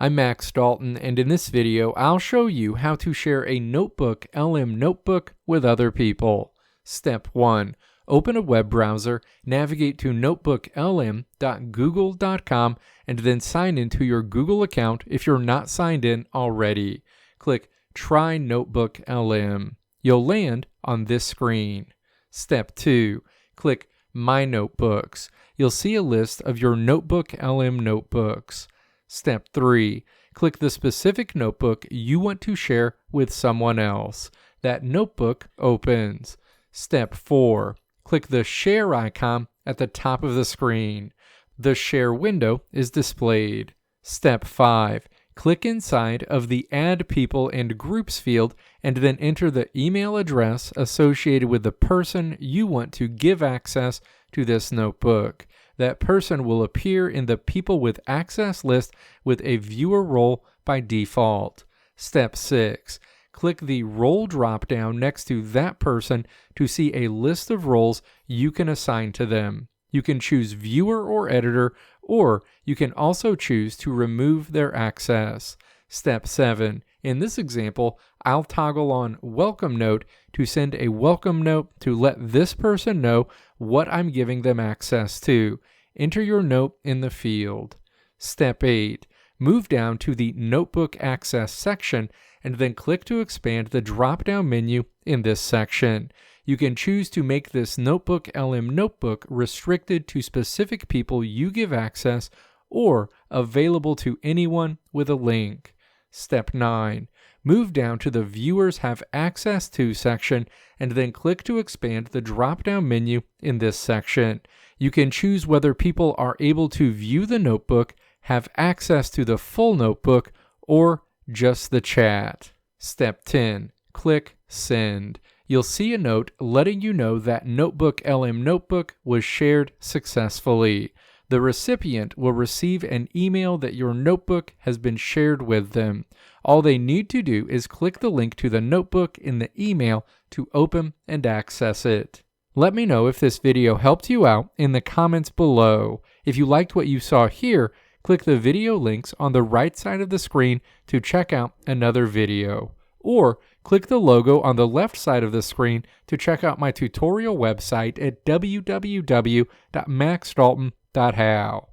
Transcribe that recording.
I'm Max Dalton, and in this video, I'll show you how to share a NotebookLM notebook with other people. Step 1. Open a web browser, navigate to notebooklm.google.com, and then sign into your Google account if you're not signed in already. Click Try NotebookLM. You'll land on this screen. Step 2. Click My Notebooks. You'll see a list of your NotebookLM notebooks. Step 3. Click the specific notebook you want to share with someone else. That notebook opens. Step 4. Click the Share icon at the top of the screen. The Share window is displayed. Step 5. Click inside of the Add People and Groups field and then enter the email address associated with the person you want to give access to this notebook. That person will appear in the People with Access list with a viewer role by default. Step 6. Click the Role drop-down next to that person to see a list of roles you can assign to them. You can choose Viewer or Editor, or you can also choose to remove their access. Step 7. In this example, I'll toggle on Welcome Note to send a welcome note to let this person know what I'm giving them access to. Enter your note in the field. Step 8. Move down to the Notebook Access section and then click to expand the drop-down menu in this section. You can choose to make this NotebookLM notebook restricted to specific people you give access or available to anyone with a link. Step 9. Move down to the Viewers Have Access To section and then click to expand the drop-down menu in this section. You can choose whether people are able to view the notebook, have access to the full notebook, or just the chat. Step 10. Click Send. You'll see a note letting you know that NotebookLM notebook was shared successfully. The recipient will receive an email that your notebook has been shared with them. All they need to do is click the link to the notebook in the email to open and access it. Let me know if this video helped you out in the comments below. If you liked what you saw here, click the video links on the right side of the screen to check out another video. Or click the logo on the left side of the screen to check out my tutorial website at www.maxdalton.how.